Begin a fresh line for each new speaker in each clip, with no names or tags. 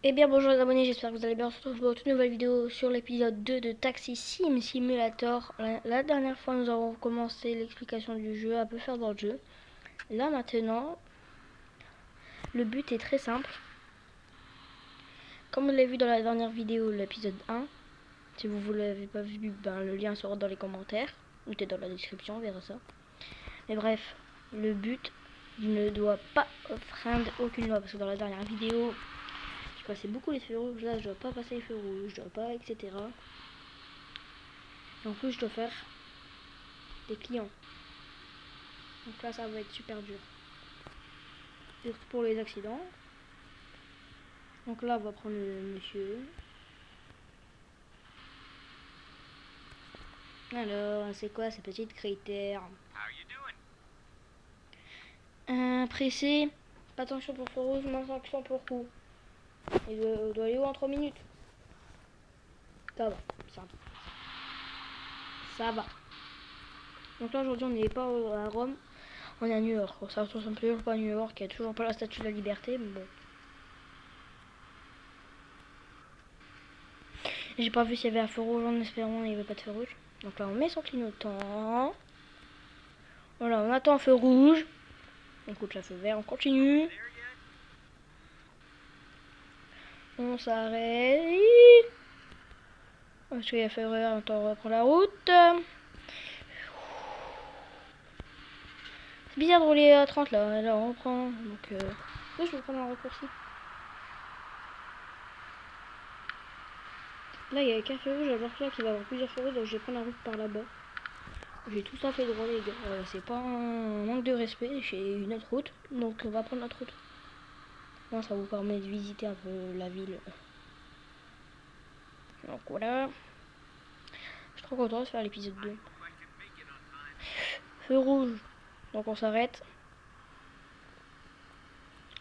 Eh bien bonjour les abonnés, j'espère que vous allez bien. On se retrouve pour une toute nouvelle vidéo sur l'épisode 2 de Taxi Sim Simulator. La dernière fois nous avons commencé l'explication du jeu, à peu faire dans le jeu. Là maintenant, le but est très simple. Comme vous l'avez vu dans la dernière vidéo, l'épisode 1, si vous ne l'avez pas vu, ben, le lien sera dans les commentaires, ou peut-être dans la description, on verra ça. Mais bref, le but ne doit pas freiner aucune loi, parce que dans la dernière vidéo, je passais beaucoup les feux rouges, là je dois pas passer les feux rouges, je dois pas, etc. Et en plus je dois faire des clients. Donc là ça va être super dur. Surtout pour les accidents. Donc là on va prendre le monsieur. Alors, c'est quoi ces petites critères? Pressé. Pas attention pour feu rouge, moins attention pour coup. Il doit aller où en 3 minutes? Ça va, ça va. Donc là aujourd'hui on n'est pas à Rome, on est à New York. Ça ressemble toujours pas à New York, il n'y a toujours pas la statue de la liberté, mais bon. J'ai pas vu s'il y avait un feu rouge, en espérant il n'y avait pas de feu rouge. Donc là on met son clignotant. Voilà, on attend un feu rouge. On coûte la feu vert, on continue. On s'arrête. Parce qu'il y a feu vert, on reprend la route. C'est bizarre de rouler à 30 là, là on reprend. Donc oui, je vais prendre un raccourci. Là il y a qu'un feu rouge, alors que là qu'il va y avoir plusieurs feux rouges, donc je vais prendre la route par là-bas. J'ai tout à fait droit les gars, c'est pas un manque de respect, j'ai une autre route, donc on va prendre notre route. Non, ça vous permet de visiter un peu la ville. Donc voilà. Je suis trop content de faire l'épisode 2. Feu rouge, donc on s'arrête.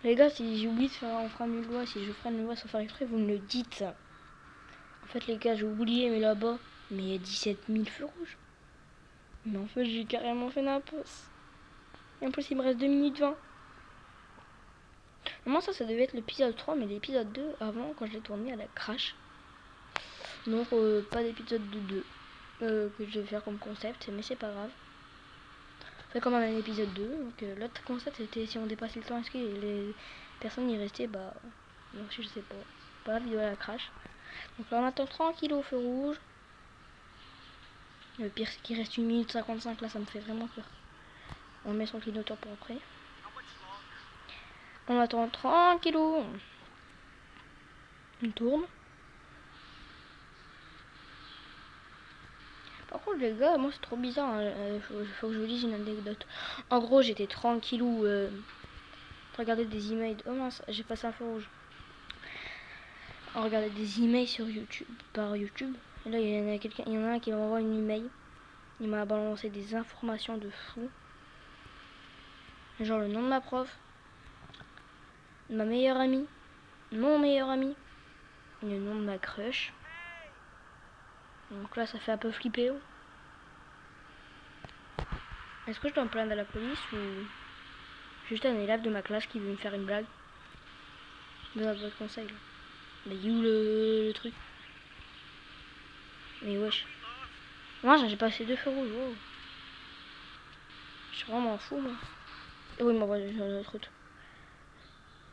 Les gars, si j'oublie de faire un frein une loi, si je freine une loi sans faire exprès, vous me le dites. En fait les gars, j'ai oublié, mais là-bas, mais il y a 17 000 feux rouges. Mais en fait, j'ai carrément fait n'importe. Et en plus, il me reste 2 minutes 20. Normalement, ça devait être l'épisode 3, mais l'épisode 2, avant, quand je l'ai tourné, elle a crash. Donc, pas d'épisode de 2 que je vais faire comme concept, mais c'est pas grave. C'est quand même un épisode 2. Donc, l'autre concept, c'était si on dépassait le temps, est-ce que les personnes y restaient? Bah, non, je sais pas. Pas la vidéo, elle a crash. Donc là, on attend tranquille au feu rouge. Le pire, c'est qu'il reste 1 minute 55. Là, ça me fait vraiment peur. On met son clignotant pour après. On attend tranquillou. On tourne. Par contre les gars, moi c'est trop bizarre, hein. Faut que je vous dise une anecdote. En gros j'étais tranquillou, regarder des emails. Oh mince, j'ai passé un feu rouge. On regardait des emails sur YouTube, par YouTube. Et là il y en a un qui m'envoie une email. Il m'a balancé des informations de fou. Genre le nom de ma prof, ma meilleure amie, mon meilleur ami, le nom de ma crush. Donc là ça fait un peu flipper. Est-ce que je dois me plaindre à la police ou juste un élève de ma classe qui veut me faire une blague? Donne votre conseil là. Mais il est où le truc? Mais wesh. Moi j'ai passé 2 feux rouges. Oh. Je suis vraiment fou moi. Et oui, il m'envoie sur notre route.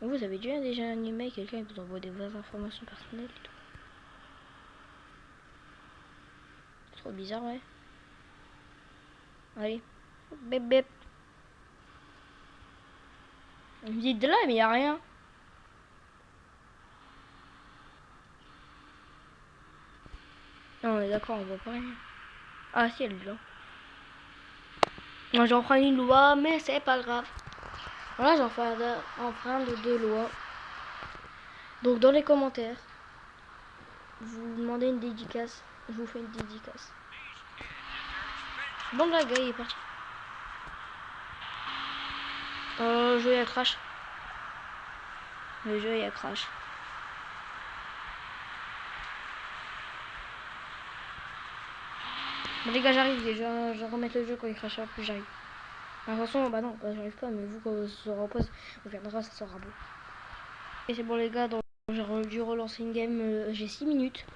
Vous avez déjà un email, quelqu'un vous envoie des vraies informations personnelles et tout. C'est trop bizarre, ouais. Allez. Bip bip. Vous me dites de là, mais y a rien. Non, on est d'accord, on voit pas rien. Ah si, elle est là. Moi j'en prends une loi, mais c'est pas grave. Voilà, j'en fais un frein de 2 lois. Donc dans les commentaires, vous demandez une dédicace, je vous fais une dédicace. Bon, là, le gars il est parti. Le jeu il a crash. Le jeu il a crash. Bon les gars, j'arrive, je vais remettre le jeu quand il crachera plus, j'arrive. De toute façon, bah non, j'arrive pas, mais vous quand ça sera en pause, on verra, ça sera beau. Et c'est bon les gars, donc J'ai dû relancer une game, j'ai 6 minutes.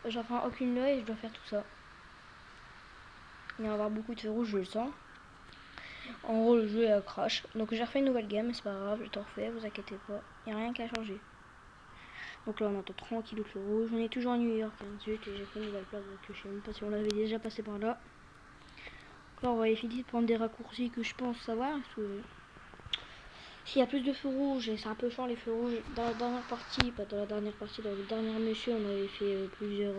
J'en prends aucune loi et je dois faire tout ça. Il va y avoir beaucoup de feux rouges, je le sens. En gros, le jeu est à crash. Donc j'ai refait une nouvelle game, c'est pas grave, j'ai tout refait, vous inquiétez pas. Il n'y a rien qu'à changer. Donc là, on entend tranquille le feu rouge. On est toujours à New York, ensuite, et j'ai fait une nouvelle place, donc je sais même pas si on l'avait déjà passé par là. Donc là, on va essayer de prendre des raccourcis que je pense savoir. Parce que s'il y a plus de feux rouges, et c'est un peu chiant les feux rouges. Dans la dernière partie, pas dans la dernière partie, dans le dernier monsieur, on avait fait plusieurs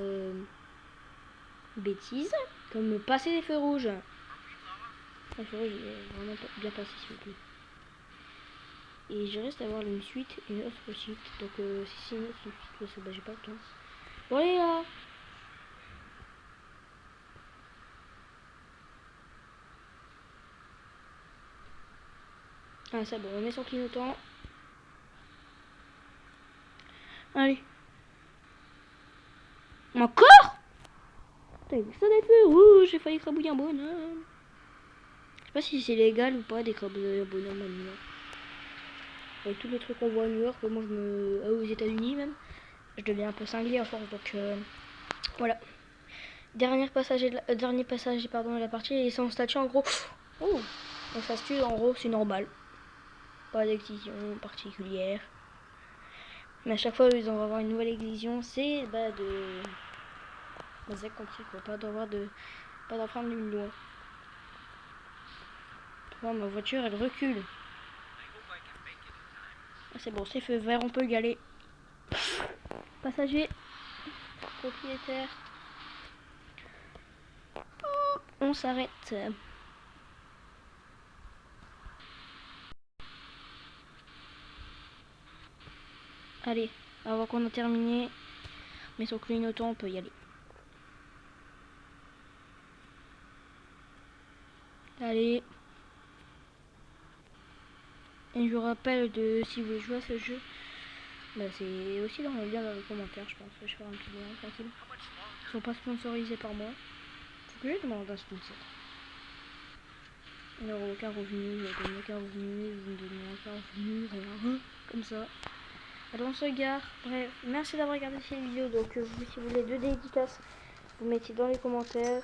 bêtises. Comme passer les feux rouges. Les feux rouges, il est vraiment bien passé, s'il vous plaît. Et je reste à voir une suite et une autre suite. Donc si c'est une autre suite, parce que j'ai pas le temps. Bon allez là. Ah c'est bon, on met son clignotant. Allez. Encore. Putain, ça des feux rouges, j'ai failli écrabouiller un bonhomme. Je sais pas si c'est légal ou pas d'écrabouiller un bonhomme à New York. Avec tous les trucs qu'on voit à New York, moi je me... aux États-Unis même. Je deviens un peu cinglé à force, donc voilà. Dernier passage pardon, de la partie, et son statut en gros. Oh, son statut en gros c'est normal. Pas d'excision particulière. Mais à chaque fois ils vont avoir une nouvelle excision, c'est de. Vous avez compris quoi, pas d'enfreindre une loi. Oh, ma voiture elle recule. Ah, c'est bon, c'est feu vert, on peut y aller. Passager, propriétaire. On s'arrête. Allez, avant qu'on a terminé, mais son clignotant, on peut y aller. Allez. Et je vous rappelle de si vous voulez jouer à ce jeu, bah c'est aussi dans le lien dans les commentaires, je pense. Je vais faire un petit lien tranquille. Ils sont pas sponsorisés par moi. Faut que je demande un sponsor. Il n'y aura aucun revenu, je donne aucun revenu, vous me donnez aucun revenu, rien. Comme ça. Alors on se gare. Bref, merci d'avoir regardé cette vidéo. Donc si vous voulez 2 dédicaces, vous mettez dans les commentaires.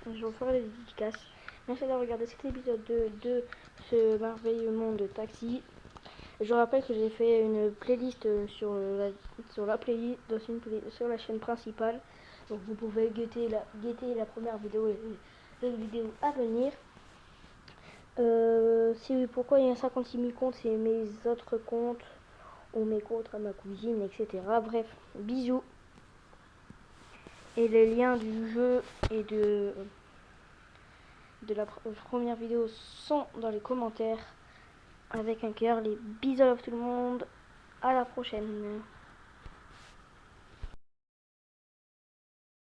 Je vous ferai les dédicaces. Merci d'avoir regardé cet épisode de ce merveilleux monde de taxi. Je vous rappelle que j'ai fait une playlist sur la playlist sur la chaîne principale. Donc vous pouvez guetter la première vidéo et les vidéos à venir. Pourquoi il y a 56 000 comptes, c'est mes autres comptes ou mes comptes à ma cousine, etc. Bref, bisous. Et les liens du jeu et de la première vidéo sont dans les commentaires avec un cœur. Les bisous à tout le monde. À la prochaine.